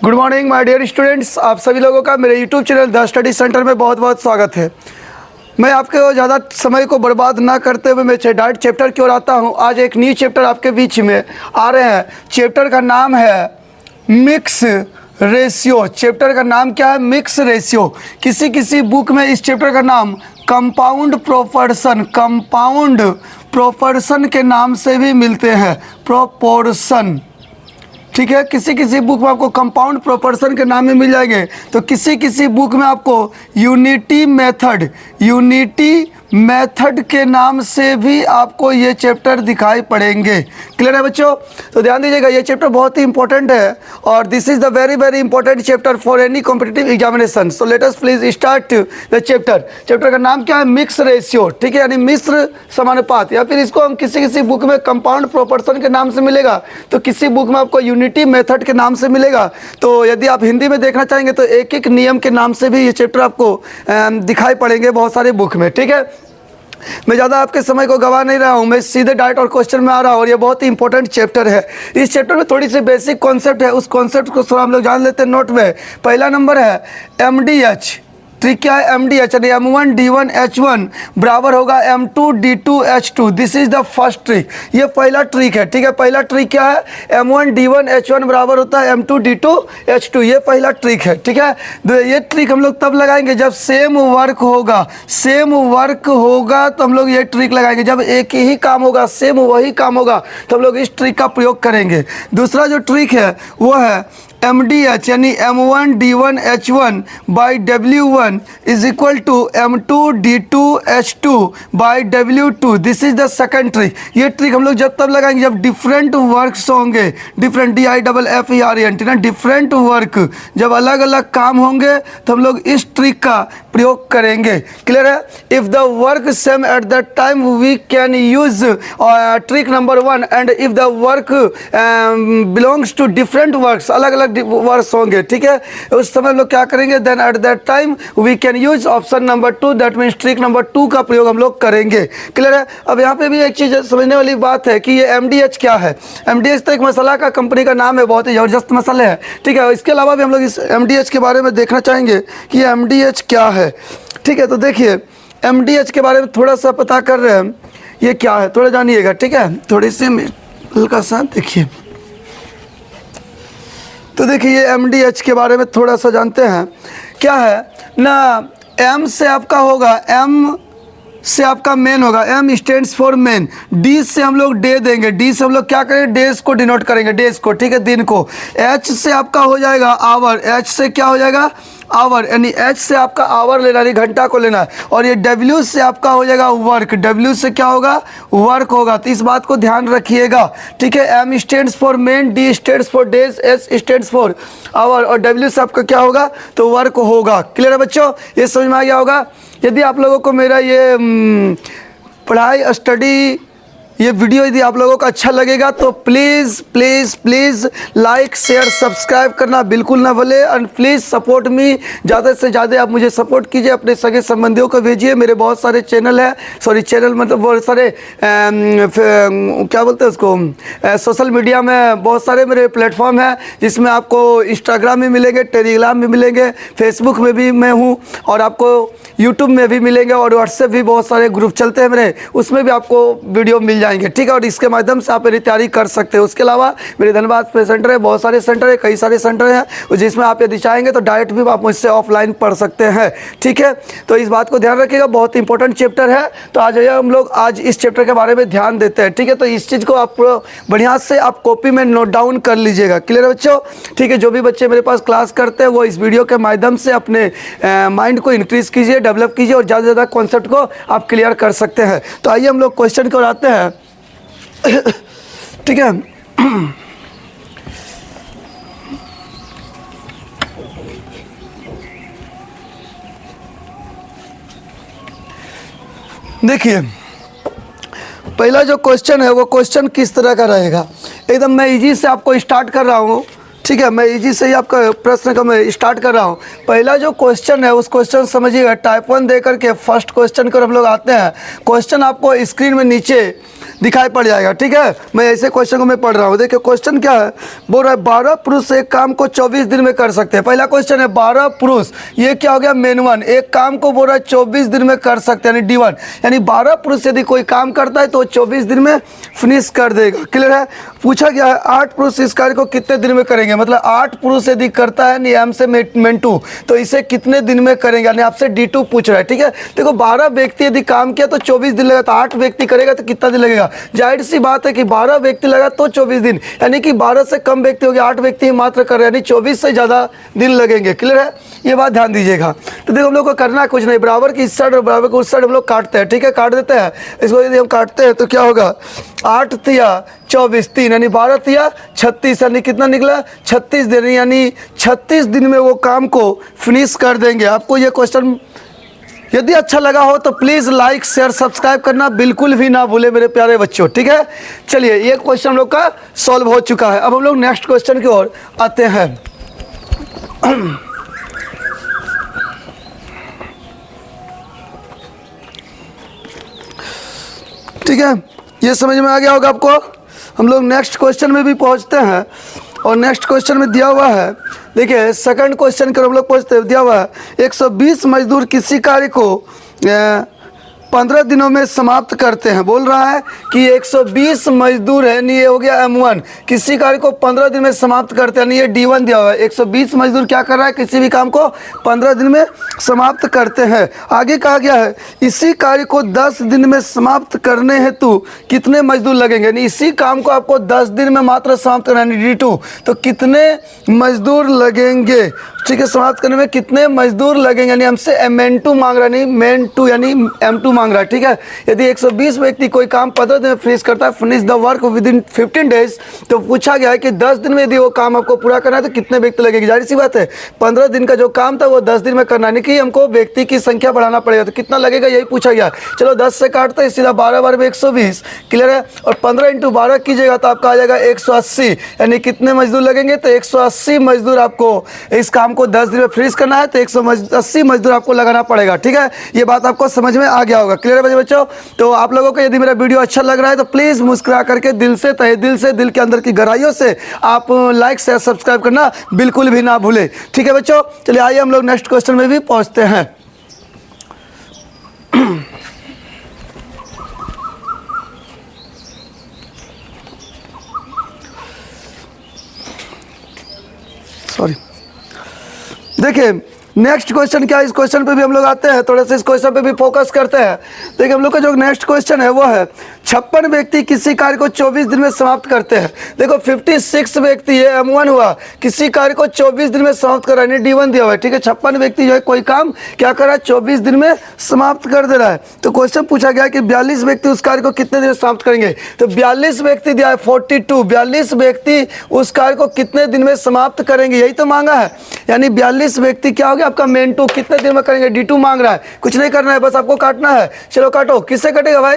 Good morning my dear students, आप सभी लोगों का मेरे YouTube channel the study centre में बहुत बहुत स्वागत है। मैं आपके ज़्यादा समय को बर्बाद ना करते हुए मैं डायरेक्ट चैप्टर की ओर आता हूँ। आज एक न्यू चैप्टर आपके बीच में आ रहे हैं। चैप्टर का नाम है मिक्स रेशियो। चैप्टर का नाम क्या है? Mix ratio. किसी किसी बुक में इस चैप्टर का नाम कंपाउंड प्रोपोर्शन के नाम से भी मिलते हैं। प्रोपोर्शन, ठीक है। किसी किसी बुक में आपको कंपाउंड प्रोपोर्शन के नाम में मिल जाएंगे, तो किसी किसी बुक में आपको यूनिटी मेथड के नाम से भी आपको ये चैप्टर दिखाई पड़ेंगे। क्लियर है बच्चों? तो ध्यान दीजिएगा, ये चैप्टर बहुत ही इंपॉर्टेंट है और this is the very very important chapter for any competitive examination. So let us please start the chapter. Chapter का नाम क्या है? मिक्स रेशियो, ठीक है, यानी मिश्र समानुपात, या फिर इसको हम किसी किसी बुक में कंपाउंड प्रोपोर्शन के नाम से मिलेगा, तो किसी बुक में आपको यूनिटी मेथड के नाम से मिलेगा। तो यदि आप हिंदी में देखना चाहेंगे तो एक एक नियम के नाम से भी ये चैप्टर आपको दिखाई पड़ेंगे बहुत सारे बुक में, ठीक है। मैं ज़्यादा आपके समय को गवा नहीं रहा हूँ, मैं सीधे डायरेक्ट और क्वेश्चन में आ रहा हूँ और ये बहुत ही इंपॉर्टेंट चैप्टर है। इस चैप्टर में थोड़ी सी बेसिक कॉन्सेप्ट है, उस कॉन्सेप्ट को थोड़ा हम लोग जान लेते हैं नोट में। पहला नंबर है MDH। ट्रिक क्या है? MDH यानी M1D1H1 बराबर होगा M2D2H2। This is the first trick. ये पहला ट्रिक है, ठीक है। पहला ट्रिक क्या है? M1D1H1 बराबर होता है M2D2H2। ये पहला ट्रिक है, ठीक है। तो ये ट्रिक हम लोग तब लगाएंगे जब सेम वर्क होगा तो हम लोग ये ट्रिक लगाएंगे। जब एक ही काम होगा, सेम वही काम होगा, तो हम लोग इस ट्रिक का प्रयोग करेंगे। दूसरा जो ट्रिक है वो है MDH यानी M1D1H1 by W1 is equal to M2D2H2 by W2। This is the second trick. ये ट्रिक हम लोग जब तब लगाएंगे जब डिफरेंट वर्क्स होंगे, डिफरेंट DIFFERENT ना, डिफरेंट वर्क, जब अलग अलग काम होंगे तो हम लोग इस ट्रिक का प्रयोग करेंगे। क्लियर है? If the work same at the time we can use trick number 1 and if the work belongs to different works, अलग अलग वर्क्स होंगे, ठीक है, उस समय हम लोग क्या करेंगे? Then at that time we can use option number 2, that means trick number 2 का प्रयोग हम लोग करेंगे। क्लियर है? अब यहाँ पे भी एक चीज़ समझने वाली बात है कि ये MDH क्या है। MDH तो एक मसाला का कंपनी का नाम है, बहुत ही ज़बरदस्त मसाले है, ठीक है। इसके अलावा भी हम लोग इस MDH के बारे में देखना चाहेंगे कि ये MDH क्या है, ठीक है। तो देखिए, MDH के बारे में थोड़ा सा पता कर रहे हैं, ये क्या है थोड़ा जानिएगा, ठीक है। थोड़ी सी हल्का सा देखिए, तो देखिए ये MDH के बारे में थोड़ा सा जानते हैं। क्या है ना, M से आपका होगा, M से आपका मेन होगा, M stands for men. D से हम लोग डे देंगे, D से हम लोग क्या करेंगे? डेज को डिनोट करेंगे, डेज को, ठीक है, दिन को। H से आपका हो जाएगा आवर, H से क्या हो जाएगा? आवर, यानी H से आपका आवर लेना है, घंटा को लेना है। और ये W से आपका हो जाएगा वर्क, W से क्या होगा? वर्क होगा। तो इस बात को ध्यान रखिएगा, ठीक है। M stands for men, D stands for days, S stands for hour और W से आपका क्या होगा? तो वर्क होगा। क्लियर है बच्चों? ये समझ में आ गया होगा। यदि आप लोगों को मेरा ये पढ़ाई स्टडी ये वीडियो यदि आप लोगों को अच्छा लगेगा तो please please please like share subscribe करना बिल्कुल ना भूलें एंड प्लीज़ सपोर्ट मी। ज़्यादा से ज़्यादा आप मुझे सपोर्ट कीजिए, अपने सगे संबंधियों को भेजिए। मेरे बहुत सारे चैनल हैं, चैनल मतलब बहुत सारे क्या बोलते हैं उसको, सोशल मीडिया में बहुत सारे मेरे प्लेटफॉर्म हैं, जिसमें आपको इंस्टाग्राम में मिलेंगे, टेलीग्राम में मिलेंगे, फेसबुक में भी मैं हूँ और आपको यूट्यूब में भी मिलेंगे और व्हाट्सएप भी बहुत सारे ग्रुप चलते हैं मेरे, उसमें भी आपको वीडियो मिल जाएंगे, ठीक है। और इसके माध्यम से आप मेरी तैयारी कर सकते हो। उसके अलावा मेरे धनबाद पे सेंटर है, बहुत सारे सेंटर है, कई सारे सेंटर हैं, जिसमें आप यदि चाहेंगे तो डायरेक्ट भी आप मुझसे ऑफलाइन पढ़ सकते हैं, ठीक है। तो इस बात को ध्यान रखिएगा, बहुत इंपॉर्टेंट चैप्टर है। तो आज हम लोग आज इस चैप्टर के बारे में ध्यान देते हैं, ठीक है। तो इस चीज़ को आप बढ़िया से आप कॉपी में नोट डाउन कर लीजिएगा। क्लियर है बच्चों? ठीक है। जो भी बच्चे मेरे पास क्लास करते हैं वो इस वीडियो के माध्यम से अपने माइंड को इंक्रीज कीजिए, डेवलप कीजिए और ज़्यादा से ज़्यादा कॉन्सेप्ट को आप क्लियर कर सकते हैं। तो आइए हम लोग क्वेश्चन को आते हैं, ठीक है। देखिए, पहला जो क्वेश्चन है वो क्वेश्चन किस तरह का रहेगा, एकदम मैं इजी से आपको स्टार्ट कर रहा हूँ, ठीक है। मैं इजी से ही आपका प्रश्न का मैं स्टार्ट कर रहा हूँ। पहला जो क्वेश्चन है उस क्वेश्चन समझिएगा, टाइप 1 दे करके फर्स्ट क्वेश्चन को हम लोग आते हैं। क्वेश्चन आपको स्क्रीन में नीचे दिखाई पड़ जाएगा। ठीक है, मैं ऐसे क्वेश्चन को मैं पढ़ रहा हूँ। देखिए क्वेश्चन क्या है, बोल रहा है 12 पुरुष एक काम को 24 दिन में कर सकते हैं। पहला क्वेश्चन है 12 पुरुष, ये क्या हो गया मेन वन, एक काम को बोल रहा है 24 दिन में कर सकते हैं, यानी D1, यानी 12 पुरुष यदि कोई काम करता है तो 24 दिन में फिनिश कर देगा। क्लियर है। पूछा गया है 8 पुरुष इस कार्य को कितने दिन में करेंगे, मतलब 8 पुरुष यदि करता है एम से मेन 2 तो इसे कितने दिन में करेंगे, यानी आपसे D2 पूछ रहा है। ठीक है, देखो 12 व्यक्ति यदि काम किया तो 24 दिन लगेगा, तो 8 व्यक्ति करेगा तो कितना दिन लगेगा। जाहिर सी बात है कि 12 व्यक्ति लगा तो 24 दिन, यानी कि 12 से कम व्यक्ति हो गया, 8 व्यक्ति ही मात्र कर रहे हैं, यानी 24 से ज़्यादा दिन लगेंगे। क्लियर है, ये बात ध्यान दीजिएगा। तो देखो हम लोग को करना कुछ नहीं, बराबर की इस साइड और बराबर को उस साइड हम लोग काटते हैं। ठीक है, काट देते हैं। इसको यदि हम काटते हैं तो क्या होगा, 8 तिया 24 3 यानी 12 तिया 36, यानी कितना निकला 36 दिन, यानी 36 दिन में वो काम को फिनिश कर देंगे। आपको ये क्वेश्चन यदि अच्छा लगा हो तो प्लीज़ लाइक शेयर सब्सक्राइब करना बिल्कुल भी ना भूले मेरे प्यारे बच्चों। ठीक है, चलिए ये क्वेश्चन हम लोग का सॉल्व हो चुका है। अब हम लोग नेक्स्ट क्वेश्चन की ओर आते हैं। ठीक है, ये समझ में आ गया होगा आपको। हम लोग नेक्स्ट क्वेश्चन में भी पहुंचते हैं, और नेक्स्ट क्वेश्चन में दिया हुआ है, देखिए सेकंड क्वेश्चन कर हम लोग पहुंचते हैं। दिया हुआ है 120 मजदूर किसी कार्य को 15 दिनों में समाप्त करते हैं। बोल रहा है कि 120 मजदूर है, नहीं ये हो गया M1, किसी कार्य को 15 दिन में समाप्त करते हैं, नहीं ये D1 दिया हुआ है। 120 मजदूर क्या कर रहा है, किसी भी काम को 15 दिन में समाप्त करते हैं। आगे कहा गया है इसी कार्य को 10 दिन में समाप्त करने हेतु कितने मजदूर लगेंगे, यानी इसी काम को आपको 10 दिन में मात्र समाप्त करना है D2, तो कितने मजदूर लगेंगे। ठीक है, समाप्त करने में कितने मजदूर लगेंगे, यानी हमसे MN2 मांग रहा है, नहीं मेन 2 यानी M2 मांग रहा है। ठीक है, यदि 120 व्यक्ति कोई काम 15 दिन में फिनिश करता है, finish the work with in 15 days, तो पूछा गया है कि 10 दिन में यदि वो काम आपको पूरा करना है तो कितने व्यक्ति लगेंगे। जाहिर सी बात है 15 दिन का जो काम था वो 10 दिन में करना है, कि हमको व्यक्ति की संख्या बढ़ाना पड़ेगा, तो कितना लगेगा यही पूछा गया। चलो 10 से काटते हैं, सीधा 12 बार में 120। क्लियर है, और 15 × 12 कीजिएगा तो आपका आ जाएगा 180, यानी कितने मजदूर लगेंगे, तो 180 मजदूर आपको इस काम को 10 दिन में फिनिश करना है, तो 180 मजदूर आपको लगाना पड़ेगा। ठीक है, ये बात आपको समझ में आ गया होगा। क्लियर है बच्चों। तो आप लोगों को यदि मेरा वीडियो अच्छा लग रहा है तो प्लीज़ मुस्कुरा करके दिल से, तहे दिल से, दिल के अंदर की गहराइयों से आप लाइक शेयर सब्सक्राइब करना बिल्कुल भी ना भूले। ठीक है बच्चों, चलिए आइए हम लोग नेक्स्ट क्वेश्चन में भी पहुंचते हैं। सॉरी, देखिए नेक्स्ट क्वेश्चन क्या है, इस क्वेश्चन पे भी हम लोग आते हैं, थोड़ा सा इस क्वेश्चन पे भी फोकस करते हैं। देखिए हम लोग का जो नेक्स्ट क्वेश्चन है वो है 56 व्यक्ति किसी कार्य को 24 दिन में समाप्त करते हैं। देखो 56 व्यक्ति है, M1 हुआ, किसी कार्य को 24 दिन में समाप्त कर रहा है, D1 दिया हुआ है। ठीक है, 56 व्यक्ति जो है कोई काम क्या कर रहा है, 24 दिन में समाप्त कर दे रहा है। तो क्वेश्चन पूछा गया कि 42 व्यक्ति उस कार्य को कितने दिन में समाप्त करेंगे, तो 42 व्यक्ति दिया है 42, 42 व्यक्ति उस कार्य को कितने दिन में समाप्त करेंगे, यही तो मांगा है। यानी 42 व्यक्ति क्या हो गया आपका मेन 2, कितने दिन में करेंगे, D2 मांग रहा है। कुछ नहीं करना है, बस आपको काटना है। चलो काटो, किससे कटेगा भाई,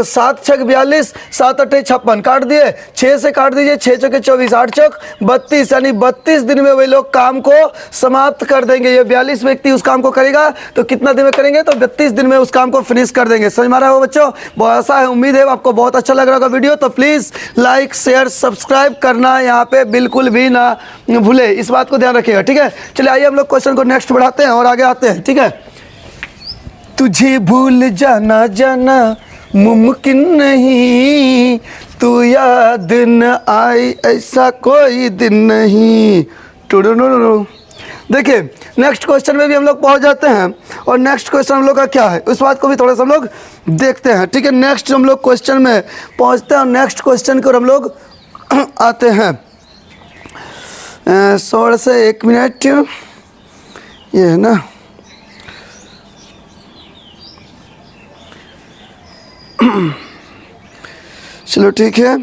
7 छक 42, 7 अट्ठे 56, काट दिए, 6 से काट दीजिए, 6 चौके 24, 8 चौक 32, यानी 32 दिन में वे लोग काम को समाप्त कर देंगे। ये 42 व्यक्ति उस काम को करेगा तो कितना दिन में करेंगे, तो 32 दिन में उस काम को फिनिश कर देंगे। समझ में आ रहा हो बच्चों, बहुत ऐसा है, उम्मीद है आपको बहुत अच्छा लग रहा होगा वीडियो। तो प्लीज़ लाइक शेयर सब्सक्राइब करना यहाँ पे बिल्कुल भी ना भूले, इस बात को ध्यान रखिएगा। ठीक है, चलिए आइए हम लोग क्वेश्चन को नेक्स्ट बढ़ाते हैं और आगे आते हैं। ठीक है, तुझे भूल जाना जाना मुमकिन नहीं, तू याद न आई ऐसा कोई दिन नहीं। देखिए नेक्स्ट क्वेश्चन में भी हम लोग पहुंच जाते हैं, और नेक्स्ट क्वेश्चन हम लोग का क्या है उस बात को भी थोड़ा सा हम लोग देखते हैं। ठीक है, नेक्स्ट हम लोग क्वेश्चन में पहुंचते हैं, और नेक्स्ट क्वेश्चन को हम लोग आते हैं। 16 से 1 मिनट, ये है ना, चलो ठीक है।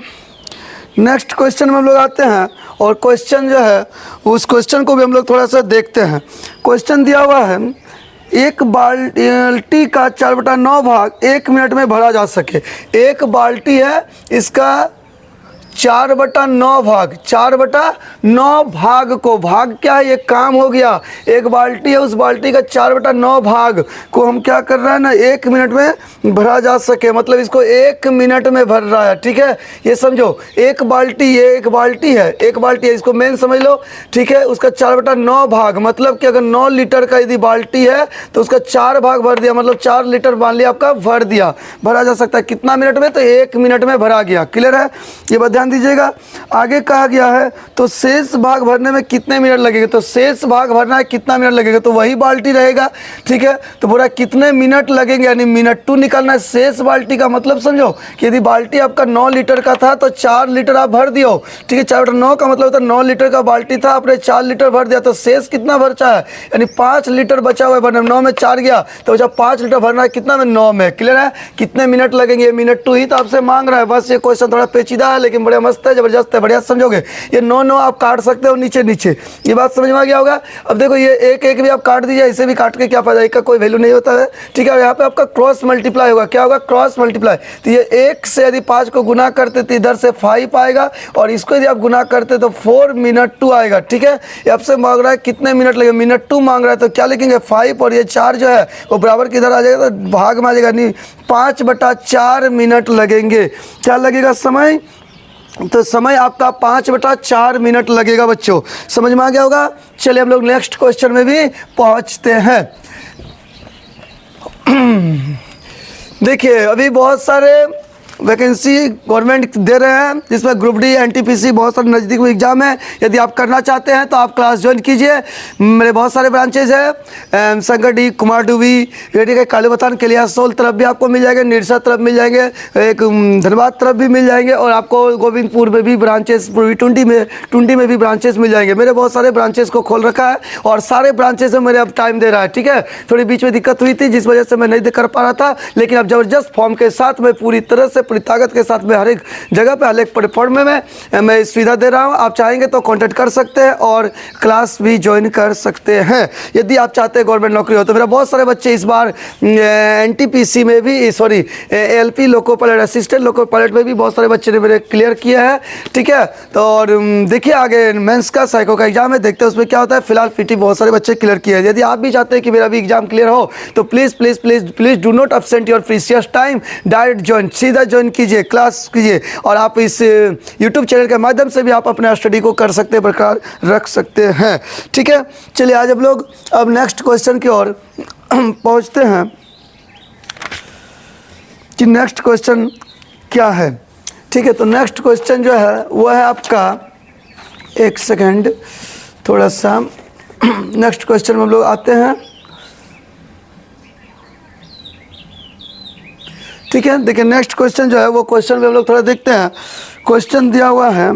नेक्स्ट क्वेश्चन में हम लोग आते हैं, और क्वेश्चन जो है उस क्वेश्चन को भी हम लोग थोड़ा सा देखते हैं। क्वेश्चन दिया हुआ है एक बाल्टी का 4/9 भाग 1 मिनट में भरा जा सके। एक बाल्टी है, इसका 4/9 भाग, 4/9 भाग को, भाग क्या है, ये काम हो गया, एक बाल्टी है, उस बाल्टी का 4/9 भाग को हम क्या कर रहे हैं ना 1 मिनट में भरा जा सके, मतलब इसको 1 मिनट में भर रहा है। ठीक है, ये समझो, एक बाल्टी, ये एक बाल्टी है, एक बाल्टी है, इसको मेन समझ लो। ठीक है, उसका 4/9 भाग, मतलब कि अगर 9 लीटर का यदि बाल्टी है तो उसका 4 भाग भर दिया, मतलब 4 लीटर मान लिया आपका भर दिया, भरा जा सकता है कितना मिनट में, तो 1 मिनट में भरा गया। क्लियर है, ये बात ध्यान दीजिएगा। आगे कहा गया है तो शेष भाग भरने में कितने मिनट लगेंगे, तो शेष भाग भरना है कितना मिनट लगेगा, तो वही बाल्टी रहेगा। ठीक है, तो पूरा कितने मिनट लगेंगे, यानी मिनट टू निकालना है शेष बाल्टी का। मतलब समझो कि यदि बाल्टी आपका 9 लीटर का था तो 4 लीटर आप भर दियो। ठीक है, 4/9 का मतलब होता है 9 लीटर का बाल्टी था, आपने 4 लीटर भर दिया, तो शेष कितना बचा है, यानी 5 लीटर बचा हुआ है भरने में। 9 में 4 गया तो जब 5 लीटर भरना है कितना में, 9 में। क्लियर है, कितने मिनट लगेंगे, मिनट टू ही तो आपसे मांग रहा है। बस ये क्वेश्चन थोड़ा पेचीदा है लेकिन बड़ा मस्त है, जबरदस्त है, बढ़िया समझोगे। ये 9 आप काट सकते हो नीचे नीचे, ये बात समझ में आ गया होगा। अब देखो ये एक एक भी आप काट दीजिए, इसे भी काट के क्या फायदा, एक का कोई वैल्यू नहीं होता है। ठीक है, यहाँ पे आपका क्रॉस मल्टीप्लाई होगा, क्या होगा, क्रॉस मल्टीप्लाई। तो ये 1 से यदि 5 को गुना करते तो इधर से 5 आएगा, और इसको यदि आप गुना करते तो 4 मिनट 2 आएगा। ठीक है, ये आपसे मांग रहा है कितने मिनट लगे, मिनट 2 मांग रहा है, तो क्या लिखेंगे 5, और ये 4 जो है वो बराबर किधर आ जाएगा, तो भाग में आ जाएगा, नहीं 5/4 मिनट लगेंगे। क्या लगेगा समय, तो समय आपका 5/4 मिनट लगेगा बच्चों, समझ में आ गया होगा। चलिए हम लोग नेक्स्ट क्वेश्चन में भी पहुंचते हैं। देखिए अभी बहुत सारे वैकेंसी गवर्नमेंट दे रहे हैं, जिसमें ग्रुप डी, एनटीपीसी, बहुत सारे नज़दीक में एग्जाम है। यदि आप करना चाहते हैं तो आप क्लास ज्वाइन कीजिए। मेरे बहुत सारे ब्रांचेज हैं, संकर डी, कुमार डूबी, रेडी के कालीबथान, केलियासोल तरफ भी आपको मिल जाएंगे, निरसा तरफ मिल जाएंगे, एक धनबाद तरफ भी मिल जाएंगे, और आपको गोविंदपुर में भी ब्रांचेस, पूर्वी टुंडी में भी ब्रांचेस मिल जाएंगे। मेरे बहुत सारे ब्रांचेस को खोल रखा है और सारे ब्रांचेस में मेरे अब टाइम दे रहा है। ठीक है, थोड़ी बीच में दिक्कत हुई थी जिस वजह से मैं नहीं कर पा रहा था, लेकिन अब ज़बरदस्त फॉर्म के साथ मैं पूरी तरह से, पूरी ताकत के साथ में हर एक जगह पे, हर एक प्लेटफॉर्म में मैं सुविधा दे रहा हूँ। आप चाहेंगे तो कांटेक्ट कर सकते हैं और क्लास भी ज्वाइन कर सकते हैं यदि आप चाहते हैं गवर्नमेंट नौकरी हो। तो मेरा बहुत सारे बच्चे इस बार एनटीपीसी में भी, sorry LP loco pilot, assistant loco pilot में भी बहुत सारे बच्चे ने मेरे क्लियर किया है। ठीक है, तो और देखिए आगे मेंस का, साइको का एग्जाम है, देखते हैं उसमें क्या होता है। फिलहाल पीटी बहुत सारे बच्चे क्लियर किए हैं। यदि आप भी चाहते हैं कि मेरा भी एग्जाम क्लियर हो तो please please please please do not absent your precious time, direct join, सीधा ज्वाइन कीजिए, क्लास कीजिए, और आप इस यूट्यूब चैनल के माध्यम से भी आप अपने स्टडी को कर सकते हैं, बरकरार रख सकते हैं। ठीक है, चलिए आज हम लोग अब नेक्स्ट क्वेश्चन की ओर पहुंचते हैं कि नेक्स्ट क्वेश्चन क्या है। ठीक है, तो नेक्स्ट क्वेश्चन जो है वो है आपका, एक सेकेंड थोड़ा सा, नेक्स्ट क्वेश्चन में हम लोग आते हैं। ठीक है, देखिए नेक्स्ट क्वेश्चन जो है वो क्वेश्चन में हम लोग थोड़ा देखते हैं। क्वेश्चन दिया हुआ है,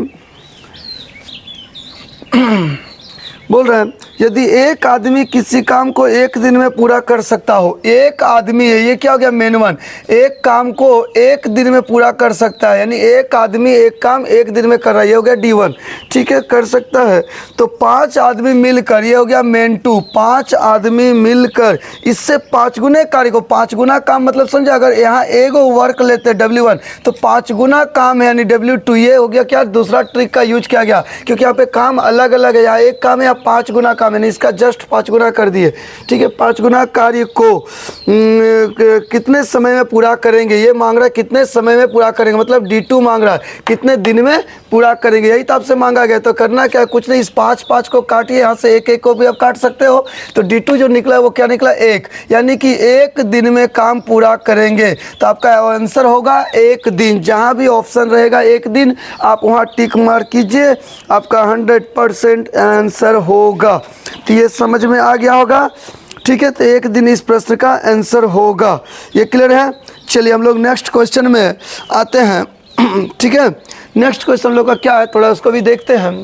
बोल रहे हैं यदि एक आदमी किसी काम को 1 दिन में पूरा कर सकता हो, एक आदमी है, ये क्या हो गया, मेन वन, एक काम को 1 दिन में पूरा कर सकता है, यानी एक आदमी एक काम 1 दिन में कर रहा है, ये हो गया D1। ठीक है, कर सकता है, तो 5 आदमी मिलकर, ये हो गया मेन 2, 5 आदमी मिलकर इससे 5 गुने कार्य को, 5 गुना काम, मतलब समझे, अगर यहाँ एगो वर्क लेते W1 तो 5 गुना काम है, यानी W2। ये हो गया क्या, दूसरा ट्रिक का यूज किया गया, क्योंकि यहाँ पे काम अलग अलग है, यहाँ एक काम है, यहाँ 5 गुना काम है, इसका जस्ट 5 गुना कर दिए। ठीक है, 5 गुना कार्य को कितने समय में पूरा करेंगे, ये मांग रहा है कितने समय में पूरा करेंगे, मतलब D2 मांग रहा है कितने दिन में पूरा करेंगे, यही तो आपसे मांगा गया। तो करना क्या, कुछ नहीं, इस 5 को काटिए, यहाँ से 1 को भी आप काट सकते हो, तो D2 जो निकला है वो क्या निकला, 1, यानी कि 1 दिन में काम पूरा करेंगे। तो आपका आंसर होगा 1 दिन, जहाँ भी ऑप्शन रहेगा 1 दिन आप वहाँ टिक मार कीजिए, आपका 100% आंसर होगा। तो ये समझ में आ गया होगा। ठीक है, तो 1 दिन इस प्रश्न का आंसर होगा, ये क्लियर है। चलिए हम लोग नेक्स्ट क्वेश्चन में आते हैं। ठीक है, नेक्स्ट क्वेश्चन हम लोग का क्या है, थोड़ा उसको भी देखते हैं।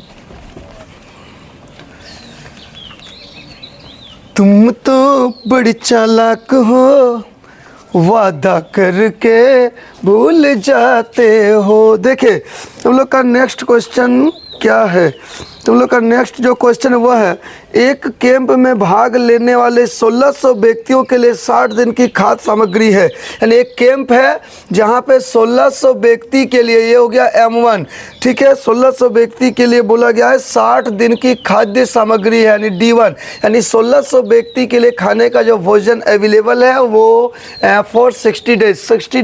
तुम तो बड़ी चालाक हो, वादा करके भूल जाते हो। देखिए हम लोग का नेक्स्ट क्वेश्चन क्या है, तुम लोग का नेक्स्ट जो क्वेश्चन है वो है, एक कैंप में भाग लेने वाले 1600 व्यक्तियों के लिए 60 दिन की खाद्य सामग्री है। यानी एक कैंप है जहाँ पे 1600 व्यक्ति के लिए, ये हो गया M1, ठीक है, 1600 व्यक्ति के लिए बोला गया है 60 दिन की खाद्य सामग्री है, यानी D1। यानी 1600 व्यक्ति के लिए खाने का जो भोजन अवेलेबल है वो फॉर 60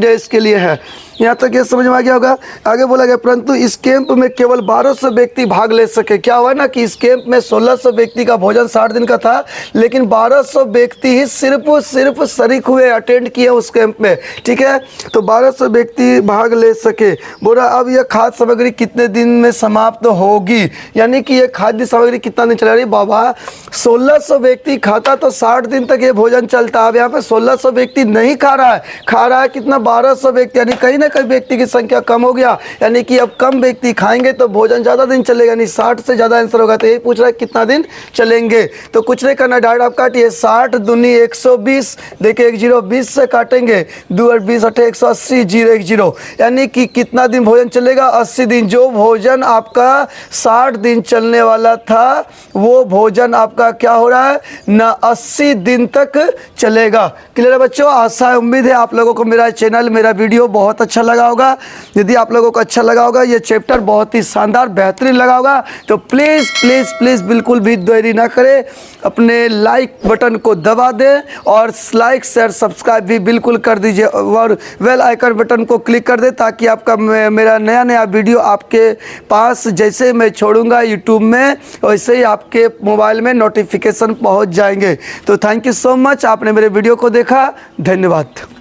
डेज के लिए है। यहाँ तक ये समझ में आ गया होगा। आगे बोला गया परंतु इस कैंप में केवल 1200 व्यक्ति भाग ले सके। क्या हुआ ना कि इस कैंप में 1600 व्यक्ति का भोजन 60 दिन का था, लेकिन 1200 व्यक्ति ही सिर्फ शरीक हुए, अटेंड किए उस कैंप में, ठीक है। तो 1200 व्यक्ति भाग ले सके। बोला अब यह खाद्य सामग्री कितने दिन में समाप्त होगी, यानी कि ये खाद्य सामग्री कितना दिन चला रही बाबा। 1600 व्यक्ति खाता तो 60 दिन तक ये भोजन चलता। अब यहाँ पे 1600 व्यक्ति नहीं खा रहा है कितना, 1200 व्यक्ति, यानी कहीं ना कहीं व्यक्ति की संख्या कम हो गया, यानी कि अब कम व्यक्ति खाएंगे तो भोजन ज़्यादा दिन चलेगा, यानी 60 से ज़्यादा आंसर होगा। तो यही पूछ रहा है कितना दिन चलेंगे। तो कुछ नहीं करना, डायरेक्ट आप काटिए, 60 दूनी 120, देखिए 1 0 20 से काटेंगे, 2 और 20 8 180, 0 1 0, यानी कि कितना दिन भोजन चलेगा, 80 दिन। जो भोजन आपका 60 दिन चलने वाला था वो भोजन आपका क्या हो रहा है ना, 80 दिन तक चलेगा। क्लियर है बच्चों। आशा है, उम्मीद है आप लोगों को मेरा चैनल, मेरा वीडियो बहुत अच्छा लगा होगा। यदि आप लोगों को अच्छा लगा होगा, ये चैप्टर बहुत ही शानदार बेहतरीन लगा होगा, तो प्लीज़ प्लीज़ प्लीज़ बिल्कुल भी देरी ना करें, अपने लाइक बटन को दबा दें और लाइक शेयर सब्सक्राइब भी बिल्कुल कर दीजिए और बेल आइकन बटन को क्लिक कर दें, ताकि आपका मेरा नया वीडियो आपके पास जैसे मैं छोड़ूंगा यूट्यूब में वैसे ही आपके मोबाइल में नोटिफिकेशन पहुंच जाएंगे। तो थैंक यू सो मच, आपने मेरे वीडियो को देखा, धन्यवाद।